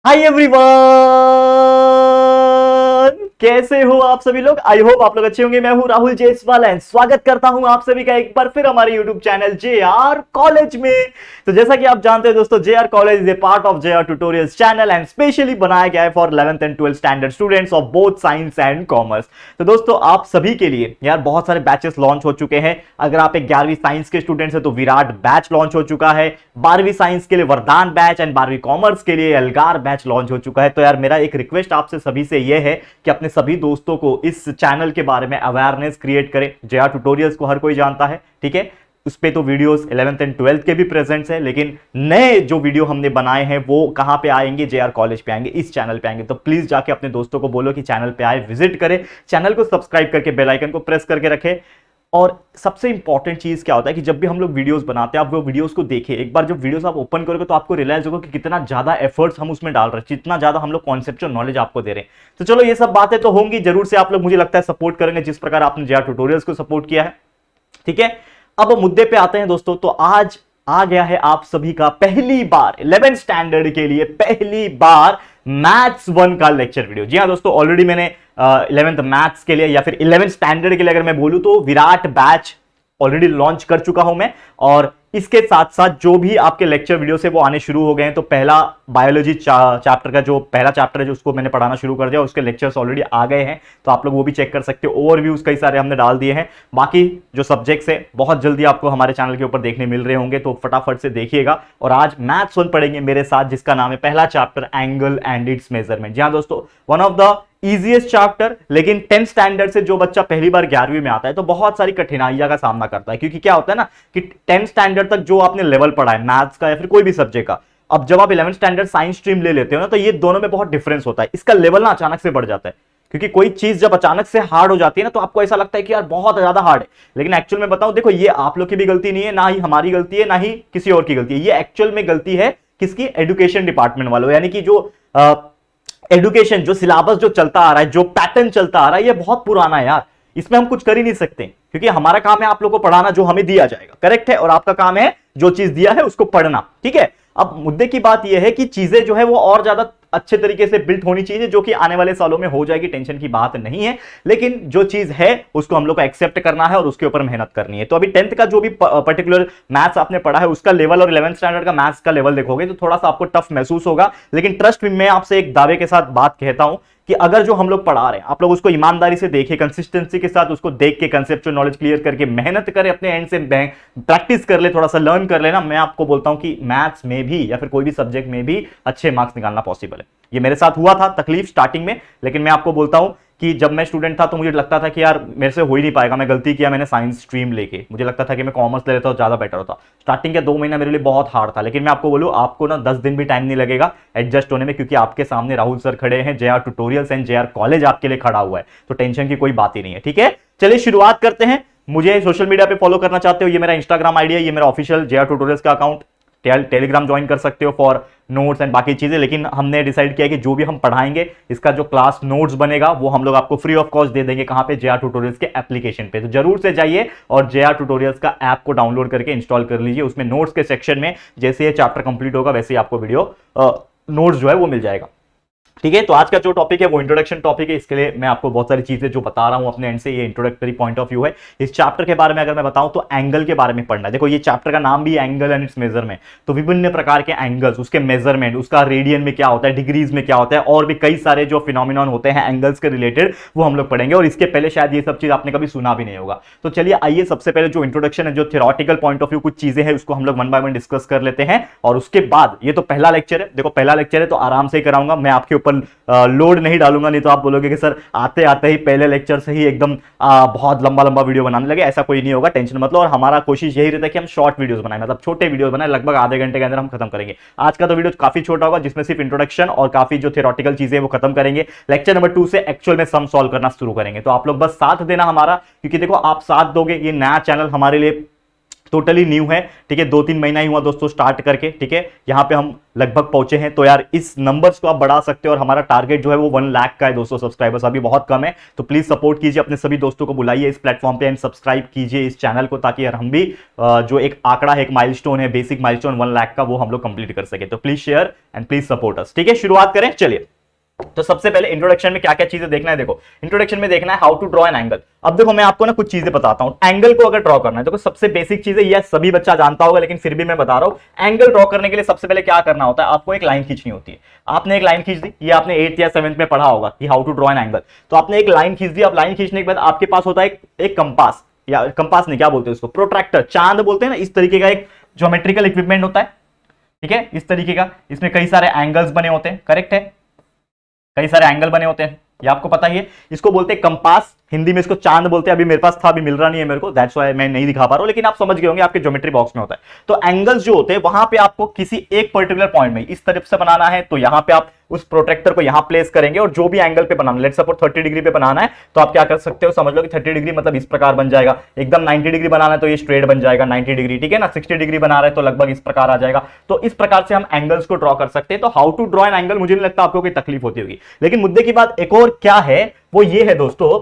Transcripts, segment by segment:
Hi everyone, कैसे हो आप सभी लोग। आई होप आप लोग अच्छे होंगे। मैं हूं राहुल जायसवाल एंड स्वागत करता हूं आप सभी का एक बार फिर हमारे यूट्यूब चैनल जेआर कॉलेज में। तो जैसा कि आप जानते हैं दोस्तों, JR College is a part of JR Tutorials channel and specially बनाया गया है for 11th and 12th standard students of both science and commerce. तो दोस्तों आप सभी के लिए यार बहुत सारे बैचेस लॉन्च हो चुके हैं। अगर आप एक 11वीं साइंस के स्टूडेंट्स हैं तो विराट बैच लॉन्च हो चुका है, 12वीं साइंस के लिए वरदान बैच एंड 12वीं कॉमर्स के लिए अलगार बैच लॉन्च हो चुका है। तो यार मेरा एक रिक्वेस्ट आपसे सभी से यह है कि अपने सभी दोस्तों को इस चैनल के बारे में अवेयरनेस क्रिएट करें। जेआर ट्यूटोरियल्स को हर कोई जानता है, ठीक है। उस पे तो वीडियोस 11th एंड 12th के भी प्रेजेंट्स हैं, लेकिन नए जो वीडियो हमने बनाए हैं वो कहां पे आएंगे, जेआर कॉलेज पे आएंगे, इस चैनल पे आएंगे। तो प्लीज जाके अपने दोस्तों को बोलो कि चैनल पे आए, विजिट करें, चैनल को सब्सक्राइब करके बेल आइकन को प्रेस करके रखें। और सबसे इंपॉर्टेंट चीज क्या होता है कि जब भी हम लोग वीडियोस बनाते हैं, आप वो वीडियोस को देखें। एक बार जब वीडियोस आप ओपन करोगे तो आपको रियलाइज होगा कि कितना ज्यादा एफर्ट्स हम उसमें डाल रहे हैं, कितना ज्यादा हम लोग कॉन्सेप्चुअल नॉलेज आपको दे रहे हैं। तो चलो ये सब बातें तो होंगी, जरूर से आप लोग मुझे लगता है सपोर्ट करेंगे जिस प्रकार आपने जेआर ट्यूटोरियल्स को सपोर्ट किया है, ठीक है। अब मुद्दे पे आते हैं दोस्तों। तो आज आ गया है आप सभी का पहली बार 11th स्टैंडर्ड के लिए पहली बार मैथ्स 1 का लेक्चर वीडियो। जी हाँ दोस्तों, ऑलरेडी मैंने 11th मैथ्स के लिए या फिर 11th स्टैंडर्ड के लिए अगर मैं बोलूं तो विराट बैच ऑलरेडी लॉन्च कर चुका हूं मैं। और इसके साथ साथ जो भी आपके लेक्चर वीडियो से वो आने शुरू हो गए हैं। तो पहला बायोलॉजी चैप्टर का जो पहला चैप्टर है जो उसको मैंने पढ़ाना शुरू कर दिया, उसके लेक्चर्स ऑलरेडी आ गए हैं, तो आप लोग वो भी चेक कर सकते हो। ओवरव्यूज कई सारे हमने डाल दिए हैं। बाकी जो सब्जेक्ट्स है बहुत जल्दी आपको हमारे चैनल के ऊपर देखने मिल रहे होंगे, तो फटाफट से देखिएगा। और आज मैथ्स 1 पढ़ेंगे मेरे साथ, जिसका नाम है पहला chapter angle and its measurement. जी हाँ दोस्तों, one of the easiest chapter, लेकिन 10th स्टैंडर्ड से जो बच्चा पहली बार 11वीं में आता है तो बहुत सारी कठिनाइयां का सामना करता है। क्योंकि क्या होता है ना कि 10th स्टैंडर्ड तक जो आपने लेवल पढ़ा है मैथ्स का या फिर कोई भी सब्जेक्ट का, अब जब आप 11th स्टैंडर्ड साइंस स्ट्रीम ले लेते हो ना, तो ये दोनों में बहुत डिफरेंस होता है। इसका लेवल ना अचानक से बढ़ जाता है, क्योंकि कोई चीज जब अचानक से हार्ड हो जाती है ना तो आपको ऐसा लगता है कि यार बहुत ज्यादा हार्ड है। लेकिन एक्चुअल में बताऊं, देखो ये आप लोग की भी गलती नहीं है, ना ही हमारी गलती है, ना ही किसी और की गलती है। ये एक्चुअल में गलती है किसकी? एजुकेशन डिपार्टमेंट वालों। यानी कि जो एजुकेशन, जो सिलेबस जो चलता आ रहा है, जो पैटर्न चलता आ रहा है, ये बहुत पुराना है यार। इसमें हम कुछ कर ही नहीं सकते, क्योंकि हमारा काम है आप लोगों को पढ़ाना जो हमें दिया जाएगा, करेक्ट है। और आपका काम है जो चीज दिया है उसको पढ़ना, ठीक है। अब मुद्दे की बात यह है कि चीजें जो है वो और ज्यादा अच्छे तरीके से बिल्ट होनी चाहिए, जो कि आने वाले सालों में हो जाएगी, टेंशन की बात नहीं है। लेकिन जो चीज है उसको हम लोग को एक्सेप्ट करना है और उसके ऊपर मेहनत करनी है। तो अभी 10th का जो भी पर्टिकुलर मैथ्स आपने पढ़ा है उसका लेवल और 11th स्टैंडर्ड का मैथ्स का लेवल देखोगे तो थोड़ा सा आपको टफ महसूस होगा। लेकिन ट्रस्ट में मैं आपसे एक दावे के साथ बात कहता हूं कि अगर जो हम लोग पढ़ा रहे हैं आप लोग उसको ईमानदारी से देखिए, कंसिस्टेंसी के साथ उसको देख के कंसेप्चुअल नॉलेज क्लियर करके मेहनत करें, अपने एंड से प्रैक्टिस कर ले, थोड़ा सा लर्न कर लेना, मैं आपको बोलता हूं कि मैथ्स में भी या फिर कोई भी सब्जेक्ट में भी अच्छे मार्क्स निकालना पॉसिबल है। ये मेरे साथ हुआ था तकलीफ स्टार्टिंग में, लेकिन मैं आपको बोलता हूं कि जब मैं स्टूडेंट था तो मुझे लगता था कि यार मेरे से हो ही नहीं पाएगा, मैं गलती किया मैंने साइंस स्ट्रीम लेके, मुझे लगता था कि मैं कॉमर्स ले लेता तो ज्यादा बेटर होता। स्टार्टिंग के 2 महीना मेरे लिए बहुत हार्ड था, लेकिन मैं आपको बोलूं आपको ना 10 दिन भी टाइम नहीं लगेगा एडजस्ट होने में, क्योंकि आपके सामने राहुल सर खड़े हैं, JR Tutorials and JR College आपके लिए खड़ा हुआ है। तो टेंशन की कोई बात ही नहीं है, ठीक है। चलिए शुरुआत करते हैं। मुझे सोशल मीडिया पे फॉलो करना चाहते हो, ये मेरा इंस्टाग्राम आईडी है, ये मेरा ऑफिशियल जेआर ट्यूटोरियल्स का अकाउंट। टेलीग्राम ज्वाइन कर सकते हो फॉर नोट्स एंड बाकी चीजें। लेकिन हमने डिसाइड किया कि जो भी हम पढ़ाएंगे इसका जो क्लास नोट्स बनेगा वो हम लोग आपको फ्री ऑफ कॉस्ट दे देंगे। कहां पे? जेआर ट्यूटोरियल्स के एप्लीकेशन पे। तो जरूर से जाइए और जेआर ट्यूटोरियल्स का ऐप को डाउनलोड करके इंस्टॉल कर लीजिए। उसमें नोट्स के सेक्शन में जैसे ये चैप्टर कंप्लीट होगा वैसे ही आपको वीडियो नोट्स जो है वो मिल जाएगा, ठीक है। तो आज का जो टॉपिक है वो इंट्रोडक्शन टॉपिक है। इसके लिए मैं आपको बहुत सारी चीजें जो बता रहा हूं अपने एंड से, ये इंट्रोडक्टरी पॉइंट ऑफ व्यू है। इस चैप्टर के बारे में अगर मैं बताऊं तो एंगल के बारे में पढ़ना है। देखो ये चैप्टर का नाम भी एंगल एंड इट्स मेजरमेंट, तो विभिन्न प्रकार के एंगल्स, उसके मेजरमेंट, उसका रेडियन में क्या होता है, डिग्रीज में क्या होता है, और भी कई सारे जो फिनोमिनन होते हैं एंगल्स के रिलेटेड वो हम लोग पढ़ेंगे। और इसके पहले शायद ये सब चीज आपने कभी सुना भी नहीं होगा। तो चलिए आइए, सबसे पहले जो इंट्रोडक्शन है, जो थियोरेटिकल पॉइंट ऑफ व्यू कुछ चीजें हैं उसको हम लोग वन बाय वन डिस्कस कर लेते हैं। और उसके बाद ये तो पहला लेक्चर है, देखो पहला लेक्चर है तो आराम से ही कराऊंगा मैं, आपके ऊपर लोड नहीं डालूंगा, नहीं तो आप बोलोगे कि सर आते आते ही पहले लेक्चर से ही एकदम बहुत लंबा लंबा वीडियो बनाने लगे। ऐसा कोई नहीं होगा, टेंशन मत लो। और हमारा कोशिश यही रहता है कि हम शॉर्ट वीडियोस बनाएं, मतलब छोटे वीडियोस बनाएं, लगभग आधे घंटे के अंदर हम खत्म करेंगे। आज का तो वीडियो काफी छोटा होगा, जिसमें सिर्फ इंट्रोडक्शन और काफी जो थियोरेटिकल चीजें वो खत्म करेंगे। लेक्चर नंबर 2 से एक्चुअल में सम सॉल्व करना शुरू करेंगे। तो आप लोग बस साथ देना हमारा, क्योंकि देखो आप साथ दोगे, ये नया चैनल हमारे लिए टोटली न्यू है, ठीक है, 2-3 महीना ही हुआ दोस्तों स्टार्ट करके, ठीक है, यहाँ पे हम लगभग पहुंचे हैं। तो यार इस नंबर्स को आप बढ़ा सकते हो और हमारा टारगेट जो है वो 1 लाख का है दोस्तों, सब्सक्राइबर्स अभी बहुत कम है। तो प्लीज सपोर्ट कीजिए, अपने सभी दोस्तों को बुलाइए इस प्लेटफॉर्म पे एंड सब्सक्राइब कीजिए इस चैनल को, ताकि यार हम भी जो एक आंकड़ा है, एक माइलस्टोन है, बेसिक माइलस्टोन 1 लाख का, वो हम लोग कंप्लीट कर सके। तो please share and please support us, ठीक है। शुरुआत करें, चलिए। तो सबसे पहले इंट्रोडक्शन में क्या क्या चीजें देखना है, देखो इंट्रोडक्शन में देखना है how to draw an angle. अब देखो मैं आपको ना कुछ चीजें बताता हूं, एंगल को अगर ड्रॉ करना है, देखो सबसे बेसिक चीज है, यह सभी बच्चा जानता होगा, लेकिन फिर भी मैं बता रहा हूं, एंगल ड्रॉ करने के लिए सबसे पहले क्या करना होता है, आपको एक लाइन खींचनी होती है। आपने एक लाइन खींच दी, ये आपने 8th या 7th में पढ़ा होगा कि how to draw an angle. तो आपने एक लाइन खींच दी, अब लाइन खींचने के बाद आपके पास होता है एक कंपास, या कंपास नहीं, क्या बोलते हैं उसको, प्रोट्रैक्टर, चांद बोलते हैं ना, इस तरीके का एक ज्योमेट्रिकल इक्विपमेंट होता है, ठीक है, इस तरीके का। इसमें कई सारे एंगल्स बने होते हैं, करेक्ट है, कई सारे एंगल बने होते हैं, ये आपको पता ही है। इसको बोलते हैं कंपास, हिंदी में इसको चांद बोलते हैं। अभी मेरे पास था, अभी मिल रहा नहीं है मेरे को, दैट्स व्हाई मैं नहीं दिखा पा रहा हूं, लेकिन आप समझ गए होंगे, आपके ज्योमेट्री बॉक्स में होता है। तो एंगल्स जो होते हैं वहां पे आपको किसी एक पर्टिकुलर पॉइंट में इस तरफ से बनाना है, तो यहां पे आप उस प्रोटेक्टर को यहां प्लेस करेंगे, और जो भी एंगल पे बनाना, लेट्स सपोज 30 डिग्री पे बनाना है, तो आप क्या कर सकते हो, समझ लो कि 30 डिग्री मतलब इस प्रकार बन जाएगा। एकदम 90 डिग्री बनाना है तो ये स्ट्रेट बन जाएगा 90 डिग्री, ठीक है ना। 60 डिग्री बना रहे हैं तो लगभग इस प्रकार आ जाएगा। तो इस प्रकार से हम एंगल्स को ड्रॉ कर सकते हैं। तो how to draw an angle, मुझे नहीं लगता आपको कोई तकलीफ होती होगी। लेकिन मुद्दे की बात एक और क्या है, वो ये है दोस्तों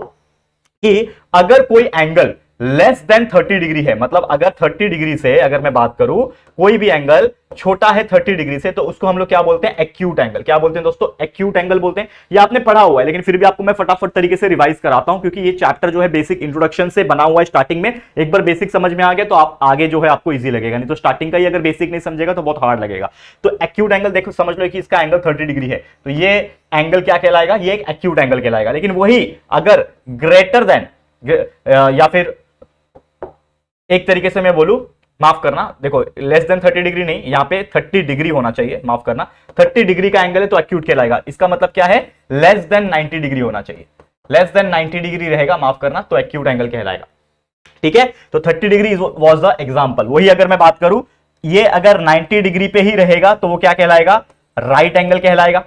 कि अगर कोई एंगल लेस देन 30 डिग्री है, मतलब अगर 30 डिग्री से अगर मैं बात करूं, कोई भी एंगल छोटा है 30 डिग्री से, तो उसको हम लोग क्या बोलते हैं, एक्यूट एंगल। क्या बोलते हैं दोस्तों, एक्यूट एंगल बोलते हैं। ये आपने पढ़ा हुआ है, लेकिन फिर भी आपको मैं फटाफट तरीके से रिवाइज कराता हूं, क्योंकि ये चैप्टर जो है बेसिक इंट्रोडक्शन से बना हुआ है। स्टार्टिंग में एक बार बेसिक समझ में आ गया तो आप आगे जो है आपको इजी लगेगा, नहीं तो स्टार्टिंग का ही अगर बेसिक नहीं समझेगा तो बहुत हार्ड लगेगा। तो एक्यूट एंगल देखो, समझ लो कि इसका एंगल 30 डिग्री है, तो ये एंगल क्या कहलाएगा, ये एक एक्यूट एंगल कहलाएगा। लेकिन वही अगर ग्रेटर देन या फिर एक तरीके से मैं बोलूं, माफ करना, देखो लेस देन 30 डिग्री नहीं, यहां पे 30 डिग्री होना चाहिए, माफ करना, 30 डिग्री का एंगल है तो एक्यूट कहलाएगा। इसका मतलब क्या है, लेस देन 90 डिग्री होना चाहिए, लेस देन 90 डिग्री रहेगा, माफ करना, तो एक्यूट एंगल कहलाएगा, ठीक है। तो 30 डिग्री वाज द एग्जांपल। वही अगर मैं बात करूं, ये अगर 90 डिग्री पे ही रहेगा तो वो क्या कहलाएगा, राइट एंगल कहलाएगा,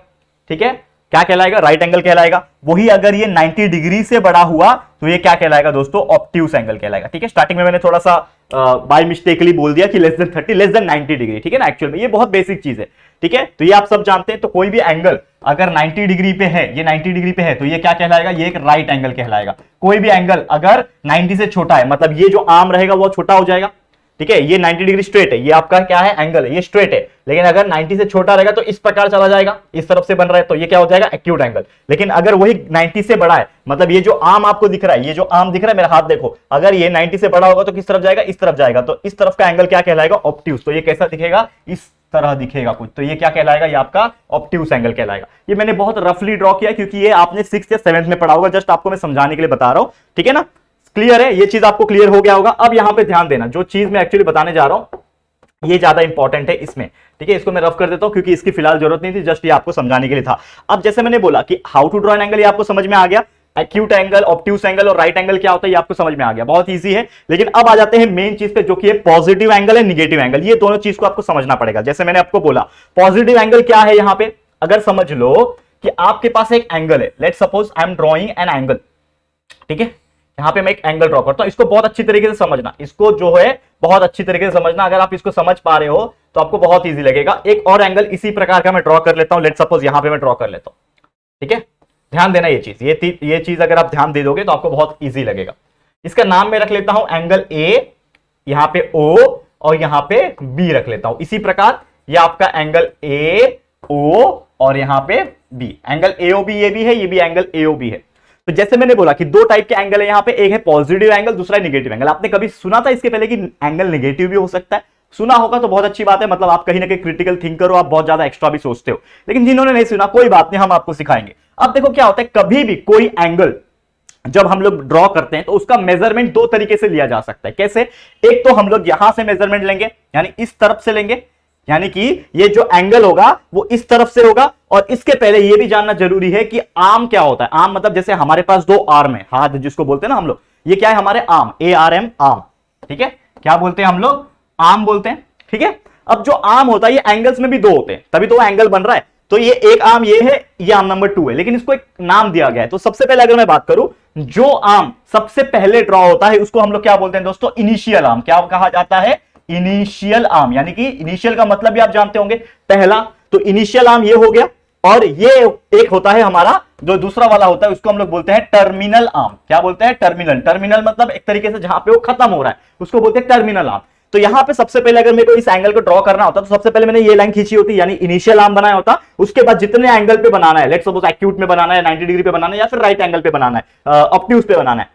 ठीक है। क्या कहलाएगा, राइट एंगल कहलाएगा। वही अगर ये 90 डिग्री से बड़ा हुआ तो ये क्या कहलाएगा दोस्तों, ऑब्ट्यूस एंगल कहलाएगा, ठीक है। स्टार्टिंग में मैंने थोड़ा सा बाय मिस्टेकली बोल दिया कि less than 30, less than 90 degree, ठीक है ना। एक्चुअल में ये बहुत बेसिक चीज है, ठीक है। तो ये आप सब जानते हैं। तो कोई भी एंगल अगर 90 डिग्री पे है, ये 90 डिग्री पे है, तो ये क्या कहलाएगा, ये एक राइट एंगल कहलाएगा। कोई भी एंगल अगर 90 से छोटा है, मतलब ये जो आर्म रहेगा वो छोटा हो जाएगा, ठीक है। ये 90 डिग्री स्ट्रेट है, ये आपका क्या है, एंगल है, ये स्ट्रेट है। लेकिन अगर 90 से छोटा रहेगा तो इस प्रकार चला जाएगा, इस तरफ से बन रहा है, तो ये क्या हो जाएगा, एक्यूट एंगल। लेकिन अगर वही 90 से बड़ा है, मतलब ये जो आर्म आपको दिख रहा है, ये जो आर्म दिख रहा है, मेरा हाथ देखो, अगर ये 90 से बड़ा होगा तो किस तरफ जाएगा, इस तरफ जाएगा, तो इस तरफ का एंगल क्या कहलाएगा, ऑब्ट्यूस। तो ये कैसा दिखेगा, इस तरह दिखेगा कुछ, तो ये क्या कहलाएगा, ये आपका ऑब्ट्यूस एंगल कहलाएगा। ये मैंने बहुत रफली ड्रॉ किया क्योंकि ये आपने 6th या 7th में पढ़ा होगा, जस्ट आपको मैं समझाने के लिए बता रहा हूं, ठीक है ना। क्लियर है, ये चीज आपको क्लियर हो गया होगा। अब यहां पे ध्यान देना, जो चीज मैं एक्चुअली बताने जा रहा हूं ये ज्यादा इंपॉर्टेंट है इसमें, ठीक है। इसको मैं रफ कर देता हूं क्योंकि इसकी फिलहाल जरूरत नहीं थी, जस्ट ये आपको समझाने के लिए था। अब जैसे मैंने बोला कि how to draw an angle, ये आपको समझ में आ गया। एक्यूट एंगल, ऑब्ट्यूस एंगल और राइट एंगल क्या होता है ये आपको समझ में आ गया, बहुत ईजी है। लेकिन अब आ जाते हैं मेन चीज पे, जो कि है पॉजिटिव एंगल है, निगेटिव एंगल। ये दोनों चीज को आपको समझना पड़ेगा। जैसे मैंने आपको बोला पॉजिटिव एंगल क्या है, यहां पे अगर समझ लो कि आपके पास एक एंगल है, let's suppose I am drawing an angle, ठीक है। यहां पे मैं एक एंगल ड्रॉ करता हूं, इसको बहुत अच्छी तरीके से समझना, इसको जो है बहुत अच्छी तरीके से समझना। अगर आप इसको समझ पा रहे हो तो आपको बहुत इजी लगेगा। एक और एंगल इसी प्रकार का मैं ड्रॉ कर लेता हूं, लेट्स सपोज यहां पे मैं ड्रॉ कर लेता हूं, ठीक है। ध्यान देना ये चीज, ये चीज अगर आप ध्यान दे दोगे तो आपको बहुत इजी लगेगा। इसका नाम मैं रख लेता हूं एंगल ए, यहां पे ओ और यहां पे बी रख लेता हूं। इसी प्रकार ये आपका एंगल ए ओ और यहां पे बी, एंगल एओबी ये भी है, ये भी एंगल एओबी है। तो जैसे मैंने बोला कि दो टाइप के एंगल है यहां पे, एक है पॉजिटिव एंगल, दूसरा है निगेटिव एंगल। आपने कभी सुना था इसके पहले कि एंगल निगेटिव भी हो सकता है? सुना होगा तो बहुत अच्छी बात है, मतलब आप कहीं ना कहीं क्रिटिकल थिंकर हो, आप बहुत ज्यादा एक्स्ट्रा भी सोचते हो। लेकिन जिन्होंने नहीं सुना कोई बात नहीं, हम आपको सिखाएंगे। अब देखो क्या होता है, कभी भी कोई एंगल जब हम लोग ड्रॉ करते हैं तो उसका मेजरमेंट दो तरीके से लिया जा सकता है। कैसे? एक तो हम लोग यहां से मेजरमेंट लेंगे, यानी इस तरफ से लेंगे, यानी कि ये जो एंगल होगा वो इस तरफ से होगा। और इसके पहले ये भी जानना जरूरी है कि आर्म क्या होता है। आर्म मतलब जैसे हमारे पास दो आर्म है, हाथ जिसको बोलते हैं ना हम लोग, ये क्या है हमारे आर्म, ARM आर्म, ठीक है। क्या बोलते हैं हम लोग? आर्म बोलते हैं, ठीक है। अब जो आर्म होता है ये एंगल्स में भी दो होते हैं, तभी तो एंगल बन रहा है। तो ये एक आर्म ये है, ये आर्म नंबर 2 है, लेकिन इसको एक नाम दिया गया है। तो सबसे पहले अगर मैं बात करूं जो आर्म सबसे पहले ड्रॉ होता है उसको हम लोग क्या बोलते हैं दोस्तों, इनिशियल आर्म। क्या कहा जाता है, इनिशियल आर्म। यानी कि इनिशियल का मतलब भी आप जानते होंगे, पहला। तो इनिशियल आर्म ये हो गया, और ये एक होता है हमारा जो दूसरा वाला होता है उसको हम लोग बोलते हैं टर्मिनल आर्म। क्या बोलते हैं, टर्मिनल। टर्मिनल मतलब एक तरीके से जहां पे वो खत्म हो रहा है उसको बोलते हैं टर्मिनल आर्म। तो यहां पे सबसे पहले अगर मेरे को इस एंगल को ड्रॉ करना होता तो सबसे पहले मैंने ये लाइन खींची होती, यानी इनिशियल आर्म बनाया होता। उसके बाद जितने एंगल पे बनाना है, लेट्स सपोज एक्यूट में बनाना है, 90 डिग्री पे बनाना है, या फिर राइट एंगल पे बनाना है, ऑब्ट्यूज पे बनाना है,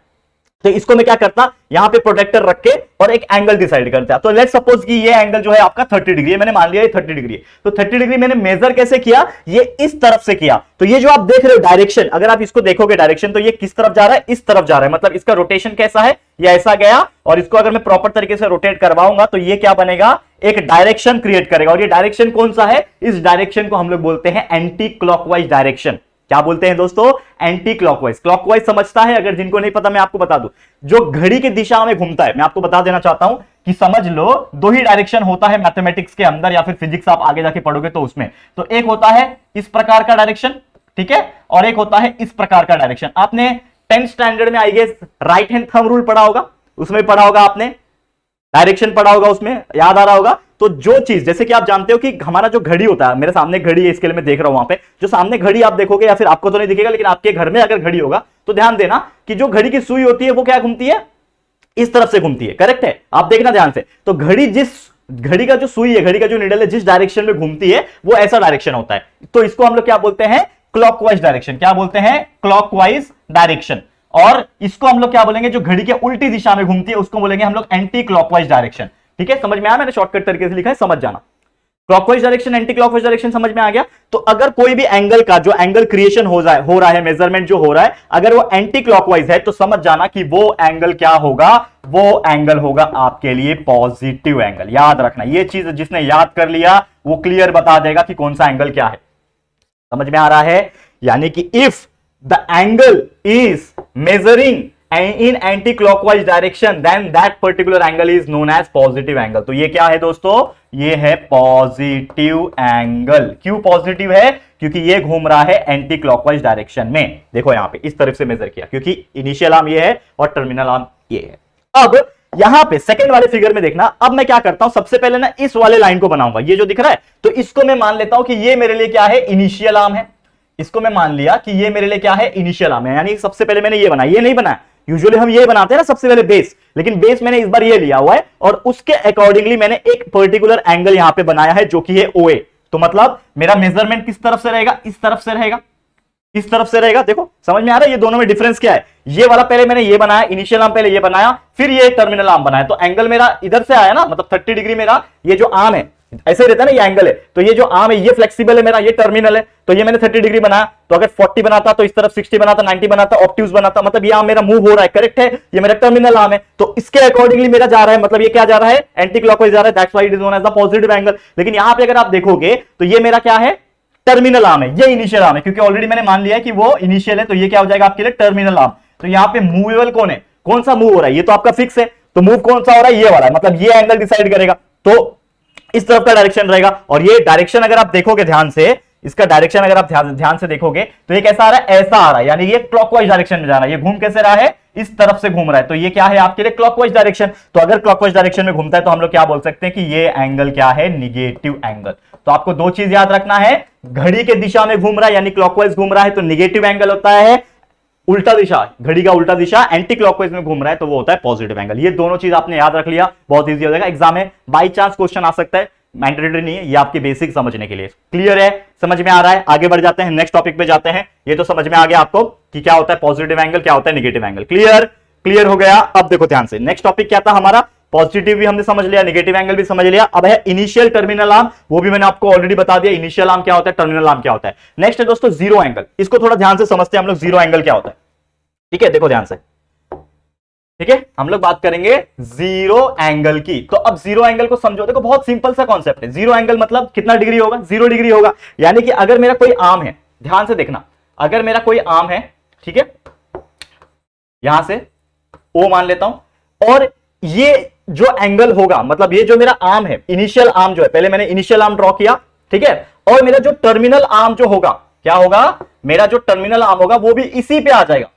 तो इसको मैं क्या करता, यहां पे प्रोटेक्टर रख के और एक एंगल डिसाइड करता। तो लेट्स सपोज कि ये एंगल जो है आपका 30 डिग्री है, मैंने मान लिया ये 30 डिग्री है। तो 30 डिग्री मैंने मेजर कैसे किया, ये इस तरफ से किया। तो ये जो आप देख रहे हो डायरेक्शन, अगर आप इसको देखोगे डायरेक्शन, तो ये किस तरफ जा रहा है, इस तरफ जा रहा है। मतलब इसका रोटेशन कैसा है, ये ऐसा गया, और इसको अगर मैं प्रॉपर तरीके से रोटेट करवाऊंगा तो ये क्या बनेगा, एक डायरेक्शन क्रिएट करेगा। और ये डायरेक्शन कौन सा है, इस डायरेक्शन को हम लोग बोलते हैं एंटी क्लॉकवाइज डायरेक्शन। क्या बोलते हैं दोस्तों, एंटी क्लॉकवाइज। क्लॉकवाइज समझता है, अगर जिनको नहीं पता मैं आपको बता दूं, जो घड़ी की दिशा में घूमता है। मैं आपको बता देना चाहता हूं कि समझ लो दो ही डायरेक्शन होता है मैथमेटिक्स के अंदर, या फिर फिजिक्स आप आगे जाके पढ़ोगे तो उसमें। तो एक होता है इस प्रकार का डायरेक्शन, ठीक है, और एक होता है इस प्रकार का डायरेक्शन। आपने 10th स्टैंडर्ड में I guess right hand thumb rule पढ़ा होगा, उसमें पढ़ा होगा आपने, डायरेक्शन पढ़ा होगा, उसमें याद आ रहा होगा। तो जो चीज, जैसे कि आप जानते हो कि हमारा जो घड़ी होता है, मेरे सामने घड़ी है, इसके लिए मैं देख रहा हूं, वहां पे जो सामने घड़ी आप देखोगे, या फिर आपको तो नहीं दिखेगा लेकिन आपके घर में अगर घड़ी होगा तो ध्यान देना कि जो घड़ी की सुई होती है वो क्या घूमती है, इस तरफ से घूमती है। करेक्ट है, आप देखना ध्यान से। तो घड़ी का जो सुई है, घड़ी का जो निडल है, जिस डायरेक्शन में घूमती है वो ऐसा डायरेक्शन होता है। तो इसको हम लोग क्या बोलते हैं, क्लॉकवाइज डायरेक्शन। क्या बोलते हैं, क्लॉकवाइज डायरेक्शन। और इसको हम लोग क्या बोलेंगे, जो घड़ी के उल्टी दिशा में घूमती है उसको बोलेंगे हम लोग एंटी क्लॉकवाइज डायरेक्शन। ठीक है, समझ में आया, मैंने शॉर्टकट तरीके से लिखा है, समझ जाना। Clockwise direction, anti clockwise direction समझ में आ गया। तो अगर कोई भी एंगल का जो एंगल क्रिएशन हो रहा है, मेजरमेंट जो हो रहा है, अगर वो एंटी क्लॉकवाइज है तो समझ जाना कि वो एंगल क्या होगा, वो एंगल होगा आपके लिए पॉजिटिव एंगल। याद रखना, ये चीज जिसने याद कर लिया वो क्लियर बता देगा कि कौन सा एंगल क्या है। समझ में आ रहा है, यानी कि if the angle is measuring in anti-clockwise direction then that particular angle is known as positive angle। तो ये क्या है दोस्तों, ये है पॉजिटिव एंगल। क्यों पॉजिटिव है, क्योंकि ये घूम रहा है एंटी क्लॉकवाइज डायरेक्शन में। देखो यहां पे इस तरफ से मेजर किया, क्योंकि इनिशियल आर्म ये है और टर्मिनल आर्म ये है। अब यहां पे सेकंड वाले फिगर में देखना, अब मैं क्या करता हूं, सबसे पहले ना इस वाले लाइन को बनाऊंगा, ये जो दिख रहा है, तो इसको मैं मान लेता हूं कि ये मेरे लिए क्या है, इनिशियल आर्म है। इसको मैं मान लिया कि ये मेरे लिए क्या है, इनिशियल आर्म है। यानी सबसे पहले मैंने ये बनाया, ये नहीं बनाया, यूजुअली हम ये बनाते हैं ना सबसे पहले बेस, लेकिन बेस मैंने इस बार ये लिया हुआ है, और उसके अकॉर्डिंगली मैंने एक पर्टिकुलर एंगल यहां पे बनाया है जो कि है OA। तो मतलब मेरा मेजरमेंट किस तरफ से रहेगा, इस तरफ से रहेगा, इस तरफ से रहेगा। देखो समझ में आ रहा है ये दोनों में डिफरेंस क्या है। ये वाला पहले मैंने ये बनाया, इनिशियल आर्म पहले ये बनाया, फिर ये टर्मिनल आर्म बनाया, तो एंगल मेरा इधर से आया ना, मतलब 30 डिग्री मेरा ये जो आर्म है, ऐसे ही रहता है ना, ये एंगल है, तो ये जो आर्म है ये फ्लेक्सिबल है मेरा, ये टर्मिनल है। तो ये मैंने 30 डिग्री बनाया, तो अगर 40 बनाता तो इस तरफ 60 बनाता, 90 बनाता, ऑब्ट्यूज बनाता, मतलब ये आर्म मेरा मूव हो रहा है। करेक्ट है, ये मेरा टर्मिनल आर्म है, तो इसके अकॉर्डिंगली मेरा जा रहा है, मतलब ये क्या जा रहा है, एंटी क्लॉकवाइज जा रहा है, that's why it is known as the positive angle. लेकिन यहां पे अगर आप देखोगे तो ये मेरा क्या है, टर्मिनल आर्म है, ये इनिशियल आर्म है, क्योंकि ऑलरेडी मैंने मान लिया है कि वो इनिशियल है, तो ये क्या हो जाएगा आपके लिए, टर्मिनल आर्म। तो यहां पे मूवेबल कौन है, कौन सा मूव हो रहा है, ये तो आपका फिक्स है, तो मूव कौन सा हो रहा है, ये वाला है, मतलब ये एंगल डिसाइड करेगा। तो इस तरफ का डायरेक्शन रहेगा, और ये डायरेक्शन अगर आप देखोगे ध्यान से, इसका डायरेक्शन अगर आप ध्यान से देखोगे तो ये कैसा आ रहा है, ऐसा आ रहा है, यानी ये क्लॉकवाइज डायरेक्शन में जा रहा है। ये घूम कैसे रहा है, इस तरफ से घूम रहा है, तो ये क्या है आपके लिए, क्लॉकवाइज डायरेक्शन। तो अगर क्लॉकवाइज डायरेक्शन में घूमता है तो हम लोग क्या बोल सकते हैं कि ये एंगल क्या है, निगेटिव एंगल। तो आपको दो चीज याद रखना है, घड़ी के दिशा में घूम रहा है यानी क्लॉकवाइज घूम रहा है तो निगेटिव एंगल होता है, उल्टा दिशा, घड़ी का उल्टा दिशा एंटी क्लॉकवाइज में घूम रहा है तो वो होता है पॉजिटिव एंगल। ये दोनों चीज आपने याद रख लिया, बहुत इजी हो जाएगा। एग्जाम में बाई चांस क्वेश्चन आ सकता है, मैंडेटरी नहीं है, ये आपके बेसिक समझने के लिए। क्लियर है, समझ में आ रहा है, आगे बढ़ जाते हैं, नेक्स्ट टॉपिक पे जाते हैं। ये तो समझ में आ गया आपको कि क्या होता है पॉजिटिव एंगल, क्या होता है नेगेटिव एंगल। क्लियर हो गया। अब देखो ध्यान से, नेक्स्ट टॉपिक क्या था हमारा, पॉजिटिव भी हमने समझ लिया, नेगेटिव एंगल भी समझ लिया। अब है इनिशियल टर्मिनल आर्म, वो भी मैंने आपको ऑलरेडी बता दिया, इनिशियल आर्म क्या होता है, टर्मिनल आर्म क्या होता है। नेक्स्ट है दोस्तों जीरो एंगल, इसको थोड़ा ध्यान से समझते हैं हम लोग, जीरो एंगल क्या होता है। ठीक है, देखो ध्यान से, ठीक है, हम लोग बात करेंगे जीरो एंगल की। तो अब जीरो एंगल को समझो, देखो बहुत सिंपल सा कॉन्सेप्ट है। जीरो एंगल मतलब कितना डिग्री होगा, 0 डिग्री होगा। यानी कि अगर मेरा कोई आर्म है, ध्यान से देखना, अगर मेरा कोई आर्म है, ठीक है, यहां से O मान लेता हूं, और ये जो एंगल होगा, मतलब ये जो मेरा आर्म है, इनिशियल आर्म जो है, पहले मैंने इनिशियल आर्म ड्रॉ किया, ठीक है, और मेरा जो टर्मिनल आर्म जो होगा, क्या होगा, मेरा जो टर्मिनल आर्म होगा वो भी इसी पे आ जाएगा।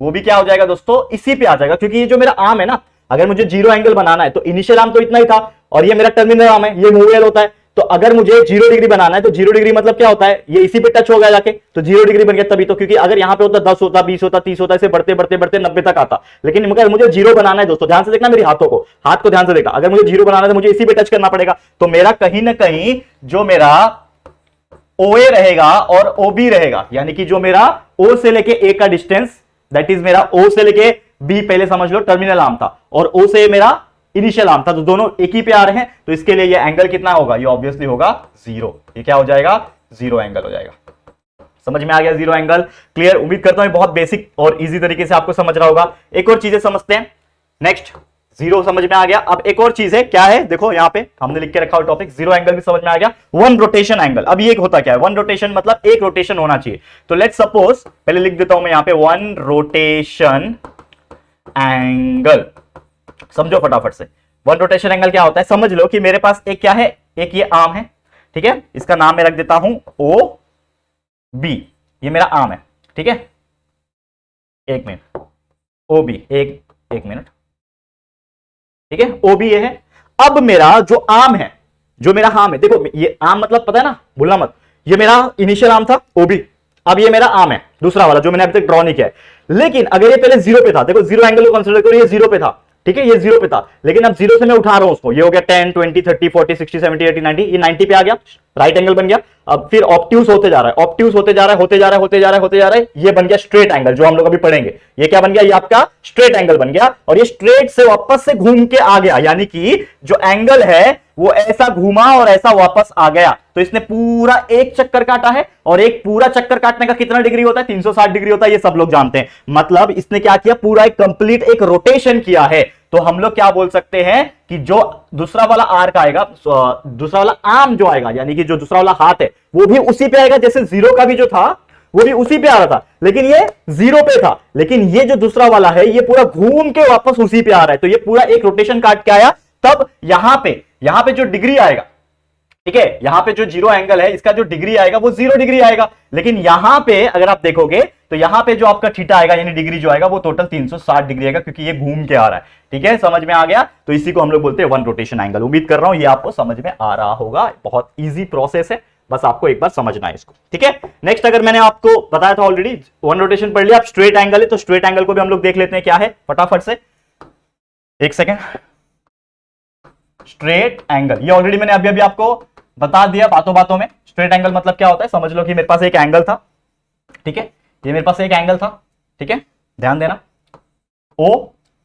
वो भी क्या हो जाएगा दोस्तों, इसी पे आ जाएगा, क्योंकि ये जो मेरा आर्म है ना, अगर मुझे जीरो एंगल बनाना है तो इनिशियल आर्म तो इतना ही था और ये मेरा टर्मिनल आर्म है, ये मूवेबल होता है। तो अगर मुझे 0 डिग्री बनाना है तो 0 डिग्री मतलब क्या होता है, ये इसी पे टच हो गया जाके, तो 0 डिग्री बन गया तभी तो, क्योंकि अगर यहां पे होता 10 होता, 20 होता, 30 होता, ऐसे बढ़ते बढ़ते बढ़ते 90 तक आता। लेकिन अगर मुझे 0 बनाना है दोस्तों, ध्यान से देखना मेरी हाथों को, हाथ को ध्यान से देखना, अगर मुझे 0 बनाना है तो मुझे इसी पे टच करना पड़ेगा। तो मेरा कहीं ना कहीं जो मेरा OA रहेगा और OB रहेगा, यानी कि जो मेरा O से लेके A का डिस्टेंस, दैट इज मेरा O से लेके B, पहले समझ लो टर्मिनल आर्म था, और O से मेरा इनिशियल आर्म था, तो दोनों एक ही पे आ रहे हैं, तो इसके लिए ये एंगल कितना होगा, ये ऑब्वियसली होगा 0। ये क्या हो जाएगा, 0 एंगल हो जाएगा। समझ में आ गया 0 एंगल, क्लियर। उम्मीद करता हूं बहुत बेसिक और इजी तरीके से आपको समझ रहा होगा। एक और चीजें समझते हैं। नेक्स्ट, 0 समझ में आ गया। अब एक और चीज है, क्या है, देखो यहां पे हमने लिख के रखा हुआ टॉपिक, 0 एंगल भी समझ में आ गया। 1 रोटेशन एंगल, अब ये होता क्या है, 1 रोटेशन मतलब एक रोटेशन होना चाहिए। तो लेट्स सपोज, पहले लिख देता हूं मैं यहां पे 1 रोटेशन एंगल, समझो फटाफट से। 1 रोटेशन एंगल क्या होता है, समझ लो कि मेरे पास एक क्या है, एक ये आर्म है, ठीक है, इसका नाम मैं रख देता हूं OB, ये मेरा आर्म है, ठीक है, एक मिनट, OB, एक मिनट, ठीक है, OB ये है। अब मेरा जो आर्म है, जो मेरा आर्म है, देखो ये आर्म मतलब पता है ना, भूलना मत, ये मेरा इनिशियल आर्म था OB, अब ये मेरा आर्म है दूसरा वाला जो मैंने अभी तक ड्रॉ नहीं किया है। लेकिन अगर ये पहले 0 पे था, देखो 0 एंगल को कंसीडर करो, ये 0 पे था, ठीक है, ये 0 पे था, लेकिन अब 0 से मैं उठा रहा हूं उसको, ये हो गया 10, 20, 30, 40, 60, 70, 80, 90, ये 90 पे आ गया, राइट एंगल बन गया। अब फिर ऑब्ट्यूज होते जा रहा है, ऑब्ट्यूज होते जा रहा है, होते जा रहा है, होते जा रहा है, होते जा रहा है, ये बन गया स्ट्रेट एंगल, जो हम लोग अभी पढ़ेंगे। ये क्या बन गया, ये आपका स्ट्रेट एंगल बन गया, और ये स्ट्रेट से वापस से घूम के आ गया, यानी कि जो एंगल है वो ऐसा घूमा और ऐसा वापस आ गया। तो इसने पूरा एक चक्कर काटा है, और एक पूरा चक्कर काटने का कितना डिग्री होता है, 360 डिग्री होता है, ये सब लोग जानते हैं। मतलब इसने क्या किया, पूरा एक कंप्लीट एक रोटेशन किया है। तो हम लोग क्या बोल सकते हैं कि जो दूसरा वाला आर्क आएगा, दूसरा वाला आर्म जो आएगा, यानी कि जो दूसरा वाला हाथ है, वो भी उसी पे आएगा, जैसे 0 का भी जो था वो भी उसी पे आ रहा था, लेकिन ये 0 पे था, लेकिन ये जो दूसरा वाला है ये पूरा घूम के वापस उसी पे आ रहा है। तो ये पूरा एक रोटेशन काट के आया। तब यहां पे जो डिग्री आएगा, ठीक है, यहां पे जो 0 एंगल है इसका जो डिग्री आएगा वो 0 डिग्री आएगा। लेकिन यहां पे अगर आप देखोगे तो यहां पे जो आपका थीटा आएगा, यानी डिग्री जो आएगा, वो टोटल 360 डिग्री आएगा, क्योंकि ये घूम के आ रहा है। ठीक है, समझ में आ गया। तो इसी को हम लोग बोलते हैं 1 रोटेशन एंगल। उम्मीद कर रहा हूं ये आपको समझ में आ रहा होगा। बहुत ईजी प्रोसेस है, बस आपको एक बार समझना है इसको। ठीक है, नेक्स्ट, अगर मैंने आपको बताया था ऑलरेडी 1 रोटेशन पढ़ लिया, अब स्ट्रेट एंगल है, तो स्ट्रेट एंगल को भी हम लोग देख लेते हैं क्या है फटाफट से। एक सेकेंड, स्ट्रेट एंगल ये ऑलरेडी मैंने अभी आपको बता दिया बातों बातों में। स्ट्रेट एंगल मतलब क्या होता है, समझ लो कि मेरे पास एक एंगल था, ठीक है, ये मेरे पास एक एंगल था, ठीक है, ध्यान देना, O,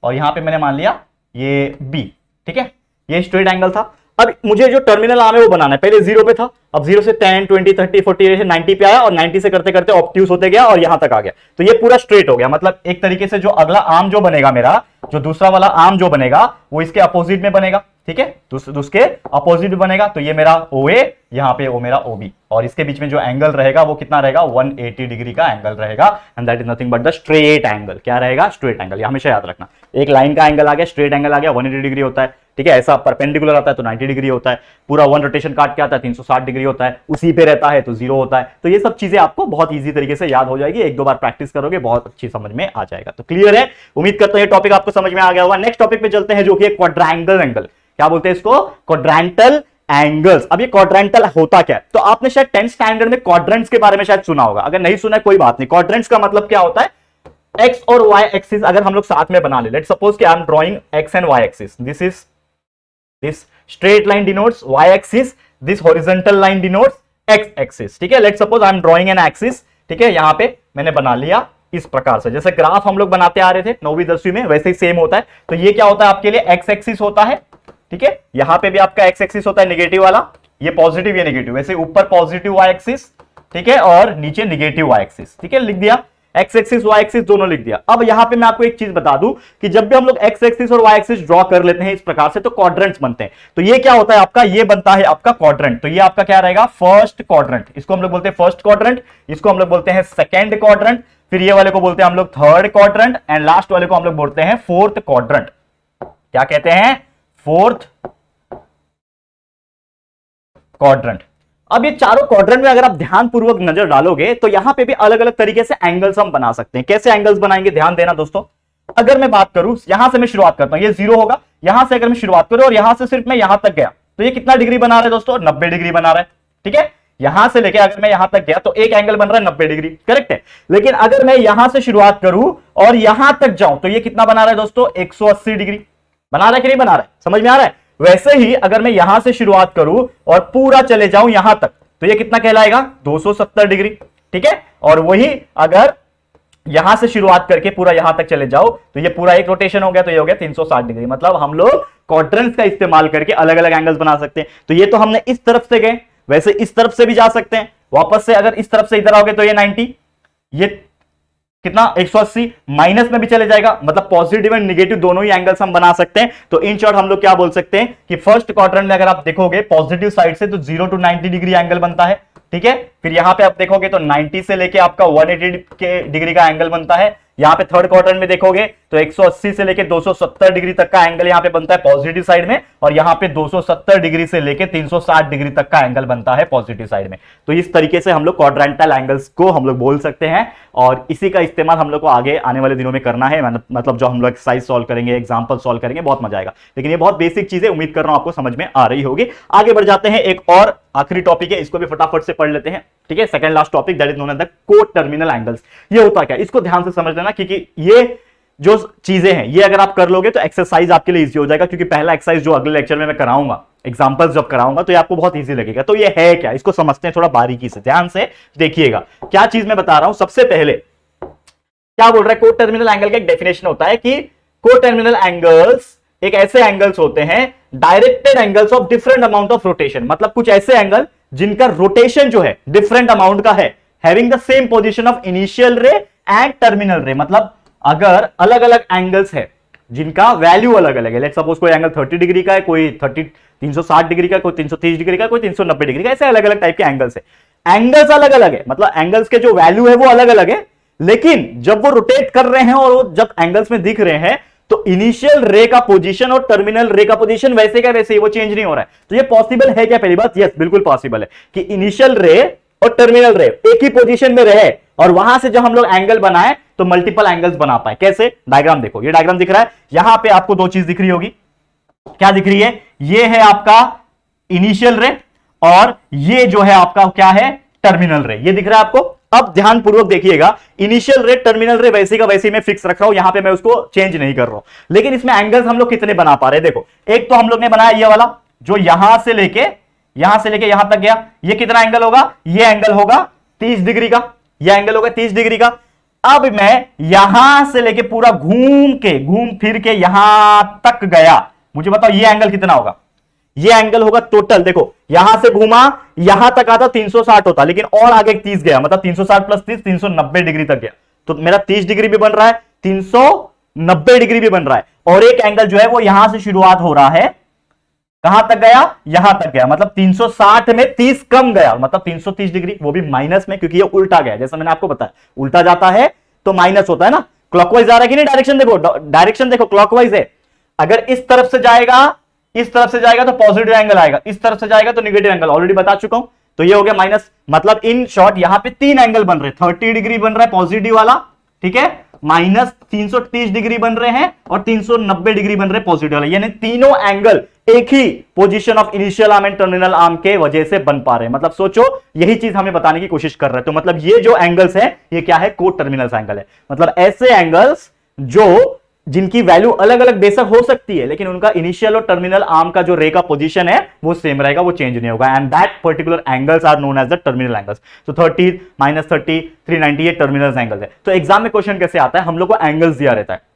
और यहां पे मैंने मान लिया ये B, ठीक है, ये स्ट्रेट एंगल था। अब मुझे जो टर्मिनल आर्म है वो बनाना है। पहले 0 पे था, अब 0 से 10, 20, 30, 40, 90 पे आया, और 90 से करते करते ऑब्ट्यूज होते गया और यहां तक आ गया। तो ये पूरा स्ट्रेट हो गया। मतलब एक तरीके से जो अगला आर्म जो बनेगा मेरा, जो दूसरा वाला आर्म जो बनेगा वो इसके अपोजिट में बनेगा। ठीक है, उसके अपोजिट में बनेगा। तो ये मेरा OA, यहां पे वो मेरा OB, और इसके बीच में जो एंगल रहेगा वो कितना रहेगा, 180 डिग्री का एंगल रहेगा। And that is nothing but the straight angle. क्या रहेगा, स्ट्रेट एंगल। ये हमेशा याद रखना, एक लाइन का एंगल आ गया, स्ट्रेट एंगल आ गया, 180 डिग्री होता है। ठीक है, ऐसा परपेंडिकुलर आता है तो 90 डिग्री होता है, पूरा 1 रोटेशन काट के आता है 360 डिग्री होता है, उसी पे रहता है तो 0 होता है। तो ये सब चीजें आपको बहुत ईजी तरीके से याद हो जाएगी, एक दो बार प्रैक्टिस करोगे बहुत अच्छी समझ में आ जाएगा। तो क्लियर है, उम्मीद करता हूं ये टॉपिक आपको समझ में आ गया होगा। नेक्स्ट टॉपिक पे चलते हैं, जो कि क्वाड्रेंगल एंगल। क्या बोलते हैं इसको, क्वाड्रेंटल एंगल्स। अब ये क्वाड्रेंटल होता क्या है, तो आपने शायद 10th स्टैंडर्ड में क्वाड्रेंट्स के बारे में शायद सुना होगा, अगर नहीं सुना है कोई बात नहीं। क्वाड्रेंट्स का मतलब क्या होता है, एक्स और वाई एक्सिस अगर हम लोग साथ में बना ले, लेट्स सपोज कि I am drawing x and y axis, this straight line denotes y axis, this horizontal line denotes x axis. ठीक है, let's suppose I am drawing an axis. ठीक है, यहां पे मैंने बना लिया इस प्रकार से, जैसे ग्राफ हम लोग बनाते आ रहे थे 9वीं 10वीं में, वैसे ही सेम होता है। तो ये क्या होता है आपके लिए, x एक्सिस होता है। ठीक है, यहां पे भी आपका x एक्सिस होता है नेगेटिव वाला, ये पॉजिटिव ये नेगेटिव, वैसे ऊपर पॉजिटिव y एक्सिस, ठीक है, और नीचे नेगेटिव y एक्सिस। ठीक है, लिख दिया, x एक्सिस y एक्सिस दोनों लिख दिया। अब यहां पे मैं आपको एक चीज बता दूं कि जब भी हम लोग x एक्सिस और y एक्सिस ड्रॉ कर लेते हैं इस प्रकार से, तो क्वाड्रेंट्स बनते हैं। तो ये क्या होता है आपका, ये बनता है आपका क्वाड्रेंट। तो ये आपका क्या रहेगा, फर्स्ट क्वाड्रेंट, इसको हम लोग बोलते हैं फर्स्ट क्वाड्रेंट, इसको हम लोग बोलते हैं सेकंड क्वाड्रेंट, फिर ये वाले को बोलते हैं हम लोग थर्ड क्वाड्रेंट, एंड लास्ट वाले को हम लोग बोलते हैं फोर्थ क्वाड्रेंट। क्या कहते हैं, फोर्थ क्वाड्रेंट। अब ये चारों क्वाड्रेंट में अगर आप ध्यानपूर्वक नजर डालोगे तो यहां पे भी अलग अलग तरीके से एंगल्स हम बना सकते हैं। कैसे एंगल्स बनाएंगे, ध्यान देना दोस्तों। अगर मैं बात करूं, यहां से मैं शुरुआत करता हूं, ये 0 होगा, यहां से अगर मैं शुरुआत करूं और यहां से सिर्फ मैं यहां तक गया तो ये कितना डिग्री बना रहा है दोस्तों, 90 डिग्री बना रहा है। ठीक है, यहां से लेके अगर मैं यहां तक गया तो एक एंगल बन रहा है 90 डिग्री, करेक्ट है। लेकिन अगर मैं यहां से शुरुआत करूं और यहां तक जाऊं तो ये कितना बना रहा है दोस्तों, 180 डिग्री बना रहा है कि नहीं बना रहा है, समझ में आ रहा है। वैसे ही अगर मैं यहां से शुरुआत करूं और पूरा चले जाऊं यहां तक तो ये कितना कहलाएगा, 270 डिग्री। ठीक है, और वही अगर यहां से शुरुआत करके पूरा यहां तक चले जाओ तो ये पूरा एक रोटेशन हो गया, तो ये हो गया 360 डिग्री। मतलब हम लोग क्वाड्रेंट्स का इस्तेमाल करके अलग अलग एंगल्स बना सकते हैं। तो ये तो हमने इस तरफ से गए, वैसे इस तरफ से भी जा सकते हैं। वापस से अगर इस तरफ से इधर आओगे तो ये 90, ये कितना 180, माइनस में भी चले जाएगा, मतलब पॉजिटिव एंड निगेटिव दोनों ही एंगल्स हम बना सकते हैं। तो इन शॉर्ट हम लोग क्या बोल सकते हैं कि फर्स्ट क्वाड्रेंट में अगर आप देखोगे पॉजिटिव साइड से तो 0 to 90 डिग्री एंगल बनता है। ठीक है, फिर यहां पे आप देखोगे तो 90 से लेके आपका 180 के डिग्री का एंगल बनता है। यहां पे थर्ड क्वाड्रेंट में देखोगे तो 180 से लेके 270 डिग्री तक का एंगल यहां पे बनता है पॉजिटिव साइड में, और यहां पे 270 डिग्री से लेके 360 डिग्री तक का एंगल बनता है पॉजिटिव साइड में। तो इस तरीके से हम लोग क्वाड्रेंटल एंगल्स को हम लोग बोल सकते हैं, और इसी का इस्तेमाल हम लोग को आगे आने वाले दिनों में करना है। मतलब जो हम लोग एक्सरसाइज सॉल्व करेंगे, एग्जांपल सॉल्व करेंगे, बहुत मजा आएगा। लेकिन ये बहुत बेसिक चीजें, उम्मीद कर रहा हूं आपको समझ में आ रही होगी। आगे बढ़ जाते हैं, एक और आखिरी टॉपिक है, इसको भी फटाफट से पढ़ लेते हैं। ठीक है, second last topic, that is known as the coterminal angles. ये होता क्या, इसको ध्यान से समझ लेना, क्योंकि ये जो चीजें हैं ये अगर आप कर लोगे तो एक्सरसाइज आपके लिए इजी हो जाएगा। क्योंकि पहला एक्सरसाइज जो अगले लेक्चर में मैं कराऊंगा, एग्जांपल्स जब कराऊंगा, तो ये आपको बहुत इजी लगेगा। तो ये है क्या, इसको समझते हैं थोड़ा बारीकी से, ध्यान से देखिएगा क्या चीज मैं बता रहा हूं। सबसे पहले क्या बोल रहा है, को-टर्मिनल एंगल का एक डेफिनेशन होता है कि को-टर्मिनल एंगल्स एक ऐसे एंगल्स होते हैं, directed angles of different amount of rotation. मतलब कुछ ऐसे एंगल जिनका रोटेशन जो है डिफरेंट अमाउंट का है, having the same position of initial रे एंड टर्मिनल रे। मतलब अगर अलग अलग एंगल्स है जिनका वैल्यू अलग अलग है, लेट्स सपोज कोई एंगल 30 डिग्री का है, कोई 360 डिग्री का, कोई 330 डिग्री का, कोई 390 डिग्री का, ऐसे अलग अलग टाइप के एंगल्स है। एंगल्स अलग अलग है, मतलब एंगल्स के जो वैल्यू है वो अलग अलग है, लेकिन जब वो रोटेट कर रहे हैं और वो जब एंगल्स में दिख रहे हैं तो इनिशियल रे का पोजीशन और टर्मिनल रे का पोजीशन वैसे का वैसे ही, वो चेंज नहीं हो रहा है। तो ये पॉसिबल है क्या, पहली बात, यस बिल्कुल पॉसिबल है कि इनिशियल रे और टर्मिनल रे एक ही पोजीशन में रहे और वहां से जब हम लोग एंगल बनाए तो मल्टीपल एंगल्स बना पाए। कैसे, डायग्राम देखो, ये डायग्राम दिख रहा है, यहां पे आपको दो चीज दिख रही होगी। क्या दिख रही है, ये है आपका इनिशियल रे और ये जो है आपका क्या है, टर्मिनल रे, ये दिख रहा है आपको। अब ध्यानपूर्वक देखिएगा, इनिशियल रे टर्मिनल रे वैसे का वैसे मैं फिक्स रख रहा हूं, यहां पे मैं उसको चेंज नहीं कर रहा हूं। लेकिन इसमें एंगल्स हम लोग कितने बना पा रहे हैं, देखो एक तो हम लोग ने बनाया ये वाला जो यहां से लेके यहां तक गया, ये कितना एंगल होगा, ये एंगल होगा 30 डिग्री का, ये एंगल होगा 30 डिग्री का। अब मैं यहां से लेके पूरा घूम फिर के यहां तक गया, मुझे बताओ ये एंगल कितना होगा, ये एंगल होगा टोटल, देखो यहां से घूमा यहां तक आता 360 होता, लेकिन और आगे 30 गया, मतलब 360 प्लस 30 390 डिग्री तक गया। तो मेरा 30 डिग्री भी बन रहा है, 390 डिग्री भी बन रहा है, और एक एंगल जो है वो यहां से शुरुआत हो रहा है, कहां तक गया, यहां तक गया, मतलब 360 में 30 कम गया, मतलब 330 डिग्री, वो भी माइनस में, क्योंकि ये उल्टा गया। जैसा मैंने आपको बताया, उल्टा जाता है तो माइनस होता है ना, क्लॉकवाइज जा रहा है कि नहीं, डायरेक्शन देखो क्लॉकवाइज है। अगर इस तरफ से जाएगा तो पॉजिटिव एंगल आएगा, इस तरफ से जाएगा तो नेगेटिव एंगल, ऑलरेडी बता चुका हूं। तो ये हो गया माइनस, मतलब इन शॉर्ट यहां पे तीन एंगल बन रहे हैं, 30 डिग्री बन रहा है पॉजिटिव वाला, ठीक है, माइनस 330 डिग्री बन रहे हैं और 390 डिग्री बन रहे हैं पॉजिटिव वाला, यानी तीनों एंगल एक ही position of initial arm and terminal arm के वजह से बन पा रहे हैं। मतलब सोचो, यही चीज हमें बताने की कोशिश कर रहे हैं। तो मतलब ये जो एंगल्स है ये क्या है, को-टर्मिनल एंगल है। मतलब ऐसे एंगल्स जो जिनकी वैल्यू अलग अलग बेशक हो सकती है, लेकिन उनका इनिशियल और टर्मिनल आर्म का जो रे का पोजीशन है वो सेम रहेगा, वो चेंज नहीं होगा, and that particular angles are known as the terminal angles. तो 30 -30 390 ये टर्मिनल एंगल्स है। तो एग्जाम में क्वेश्चन कैसे आता है, हम लोग को एंगल्स दिया रहता है,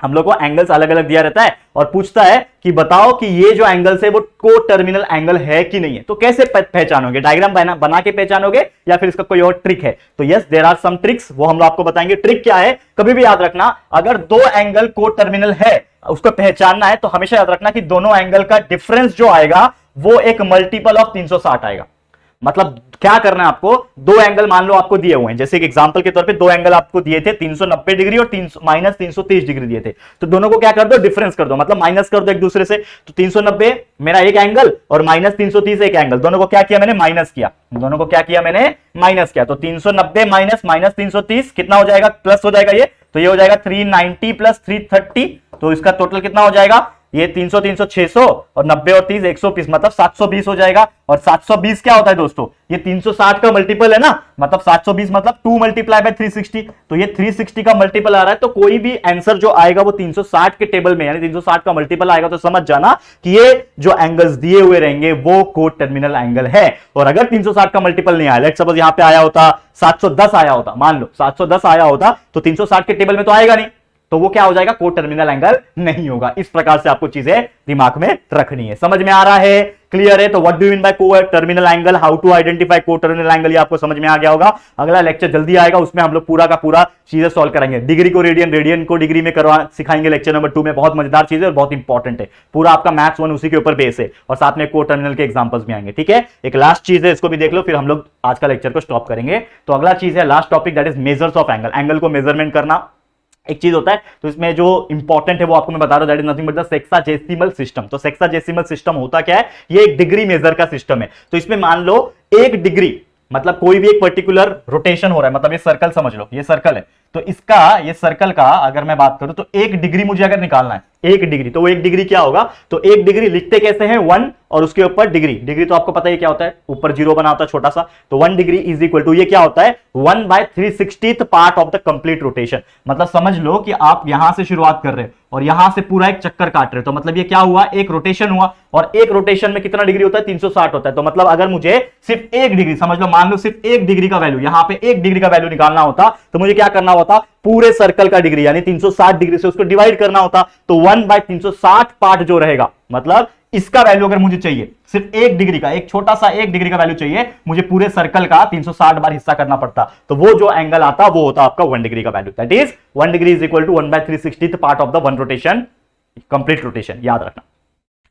हम लोग को एंगल्स अलग अलग दिया रहता है और पूछता है कि बताओ कि ये जो एंगल्स है वो को-टर्मिनल एंगल है कि नहीं है। तो कैसे पहचानोगे, डायग्राम बना के पहचानोगे या फिर इसका कोई और ट्रिक है? तो yes, there are some tricks, वो हम लोग आपको बताएंगे। ट्रिक क्या है, कभी भी याद रखना, अगर दो एंगल को-टर्मिनल है उसको पहचानना है तो हमेशा याद रखना कि दोनों एंगल का डिफरेंस जो आएगा वो एक मल्टीपल ऑफ 360 आएगा। मतलब क्या करना है आपको, दो एंगल मान लो आपको दिए हुए हैं, जैसे एक एग्जांपल के तौर पे दो एंगल आपको दिए थे 390 डिग्री और माइनस 330 डिग्री दिए थे, तो दोनों को क्या कर दो, डिफरेंस कर दो, मतलब माइनस कर दो एक दूसरे से। तो 390 मेरा एक एंगल और माइनस 330 एक एंगल, दोनों को क्या किया मैंने, माइनस किया, दोनों को क्या किया मैंने, माइनस किया। तो 390 माइनस माइनस 330 कितना हो जाएगा, प्लस हो जाएगा ये, तो ये हो जाएगा 390 प्लस 330, तो इसका टोटल कितना हो जाएगा, ये 300 300 600 और 90 और 30 120, मतलब 720 हो जाएगा। और 720 क्या होता है दोस्तों, ये 360 का मल्टीपल है ना, मतलब 720 मतलब 2 मल्टीप्लाई बाय 360, तो ये 360 का मल्टीपल आ रहा है। तो कोई भी आंसर जो आएगा वो 360 के टेबल में, यानी 360 का मल्टीपल आएगा, तो समझ जाना कि ये जो एंगल्स दिए हुए रहेंगे वो को टर्मिनल एंगल है। और अगर 360 का मल्टीपल नहीं आया, लेट्स सपोज यहां पे आया होता 710 आया होता, मान लो 710 आया होता, तो 360 के टेबल में तो आएगा नहीं, तो वो क्या हो जाएगा, को टर्मिनल एंगल नहीं होगा। इस प्रकार से आपको चीजें दिमाग में रखनी है। समझ में आ रहा है, क्लियर है? तो what do you mean by coterminal angle, how to identify coterminal angle, ये आपको समझ में आ गया होगा। अगला लेक्चर जल्दी आएगा, उसमें हम लोग पूरा का पूरा चीजें सॉल्व करेंगे। डिग्री को रेडियन, रेडियन को डिग्री में करवा सिखाएंगे लेक्चर नंबर 2 में। बहुत मजेदार चीज है और बहुत इंपॉर्टेंट है, पूरा आपका मैथ्स 1 उसी के ऊपर बेस है, और साथ में को टर्मिनल के एग्जांपल्स भी आएंगे। ठीक है, एक लास्ट चीज है, इसको भी देख लो, फिर हम लोग आज का लेक्चर को स्टॉप करेंगे। तो अगला चीज है, last topic, that is measures of angle. Angle को मेजरमेंट करना एक चीज होता है, तो इसमें जो इंपॉर्टेंट है वो आपको मैं बता रहा हूं, that is nothing but the sexagesimal system. तो सेक्साजेसिमल सिस्टम होता क्या है, ये एक डिग्री मेजर का सिस्टम है। तो इसमें मान लो एक डिग्री, मतलब कोई भी एक पर्टिकुलर रोटेशन हो रहा है, मतलब ये सर्कल समझ लो, ये सर्कल है, तो इसका, ये सर्कल का अगर मैं बात करूं, तो एक डिग्री मुझे अगर निकालना है, एक डिग्री, तो वो एक डिग्री क्या होगा, तो एक डिग्री लिखते कैसे हैं, 1 और उसके ऊपर डिग्री। डिग्री तो आपको पता ही क्या होता है, ऊपर 0 बना होता है छोटा सा, तो 1 डिग्री इज इक्वल टू, ये क्या होता है, 1/360th part of the complete rotation. मतलब समझ लो कि आप यहां से शुरुआत कर रहे हो और यहां से पूरा एक चक्कर काट रहे हो, तो मतलब ये क्या हुआ, एक रोटेशन हुआ, और एक रोटेशन में कितना डिग्री होता है, 360 होता है। तो मतलब अगर मुझे सिर्फ एक डिग्री, समझ लो, मान लो सिर्फ एक डिग्री का वैल्यू, यहां पे एक डिग्री का वैल्यू निकालना होता, तो मुझे क्या करना होता, पूरे सर्कल का डिग्री यानी 360 डिग्री से उसको डिवाइड करना होता, तो 1/360 पार्ट जो रहेगा, मतलब इसका वैल्यू अगर मुझे चाहिए, सिर्फ एक डिग्री का, एक छोटा सा एक डिग्री का वैल्यू चाहिए, मुझे पूरे सर्कल का 360 बार हिस्सा करना पड़ता, तो वो जो एंगल आता वो होता आपका 1 डिग्री का value, that is 1 degree is equal to 1/360th part of the 1 rotation, complete rotation, याद रखना।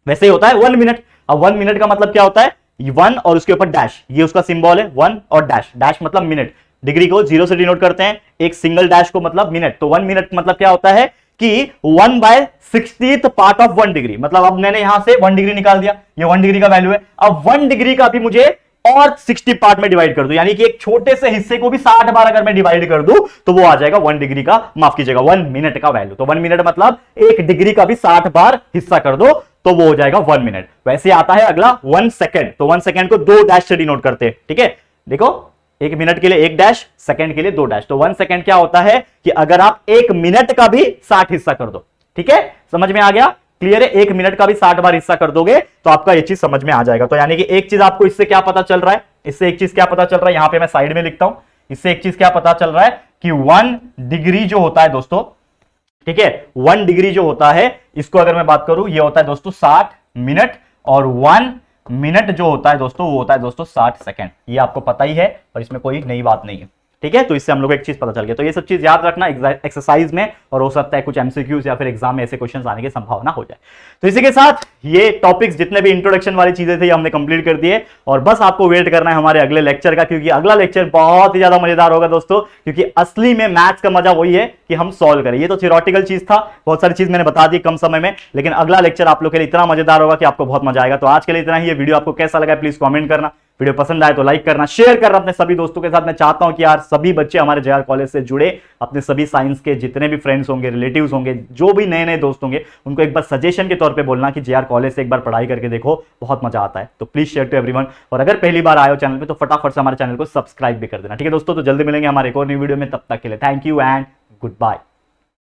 वैसे ही होता है 1 मिनट। अब 1 मिनट का मतलब क्या होता है, 1 और उसके ऊपर डैश, ये उसका सिंबल है 1 और डैश, डैश मतलब मिनट, डिग्री को 0 से डिनोट करते हैं, एक सिंगल डैश को मतलब मिनट। तो 1 मिनट मतलब क्या होता है कि 1/60th पार्ट ऑफ 1 डिग्री, मतलब अब मैंने यहां से 1 डिग्री निकाल दिया, ये 1 डिग्री का वैल्यू है। अब 1 डिग्री का भी मुझे और 60 पार्ट में डिवाइड कर दूं, यानी कि एक छोटे से हिस्से को भी 60 बार अगर मैं डिवाइड कर दूं, तो वो आ जाएगा 1 डिग्री का, माफ कीजिएगा 1 मिनट का वैल्यू। तो 1 मिनट मतलब एक डिग्री का भी 60 बार हिस्सा कर दो, तो वो हो जाएगा 1 मिनट। वैसे आता है अगला 1 सेकंड, तो 1 सेकंड को 2 डैश से डिनोट करते हैं। ठीक है, देखो, एक मिनट के लिए एक डैश, सेकंड के लिए 2 डैश, तो 1 सेकंड क्या होता है कि अगर आप एक मिनट का भी 60 हिस्सा कर दो। ठीक है, समझ में आ गया, क्लियर है? एक मिनट का भी 60 बार हिस्सा कर दोगे तो आपका ये चीज समझ में आ जाएगा। तो यानी कि एक चीज आपको इससे क्या पता चल रहा है, इससे एक चीज क्या पता चल रहा है, यहां पे मैं साइड में लिखता हूं, इससे एक चीज क्या पता चल रहा है कि 1 डिग्री जो होता है दोस्तों, ठीक है, 1 डिग्री जो होता है, इसको अगर मैं बात करूं, ये होता है दोस्तों 60 मिनट, और 1 मिनट जो होता है दोस्तों, वो होता है दोस्तों 60 सेकंड। ये आपको पता ही है और इसमें कोई नई बात नहीं है। ठीक है, तो इससे हम लोग एक चीज पता चल गया। तो ये सब चीज याद रखना एक्सरसाइज में, और हो सकता है कुछ एमसीक्यूज या फिर एग्जाम में ऐसे क्वेश्चंस आने की संभावना हो जाए। तो इसी के साथ ये टॉपिक्स जितने भी इंट्रोडक्शन वाली चीजें थी हमने कंप्लीट कर दिए, और बस आपको वेट करना है हमारे अगले लेक्चर का, क्योंकि अगला लेक्चर बहुत ही ज्यादा मजेदार होगा दोस्तों, क्योंकि असली में मैथ्स का मजा वही है कि हम सॉल्व करें। ये तो थियोरेटिकल चीज था, बहुत सारी चीज मैंने बता दी कम समय में, लेकिन अगला लेक्चर आप लोग के लिए इतना मजेदार होगा कि आपको बहुत मजा आएगा। तो आज के लिए इतना ही। ये वीडियो आपको कैसा लगा प्लीज कमेंट करना, वीडियो पसंद आए तो लाइक करना, शेयर करना अपने सभी दोस्तों के साथ। मैं चाहता हूं कि यार सभी बच्चे हमारे जेआर कॉलेज से जुड़े, अपने सभी साइंस के जितने भी फ्रेंड्स होंगे, रिलेटिव्स होंगे, जो भी नए नए दोस्त होंगे, उनको एक बार सजेशन के तौर पे बोलना कि जेआर कॉलेज से एक बार पढ़ाई करके देखो, बहुत मजा आता है। तो प्लीज शेयर टू एवरीवन, और अगर पहली बार आए हो चैनल पे तो फटाफट से हमारे चैनल को सब्सक्राइब भी कर देना। ठीक है दोस्तों, तो जल्दी मिलेंगे हमारे एक और नई वीडियो में, तब तक के लिए thank you and good bye.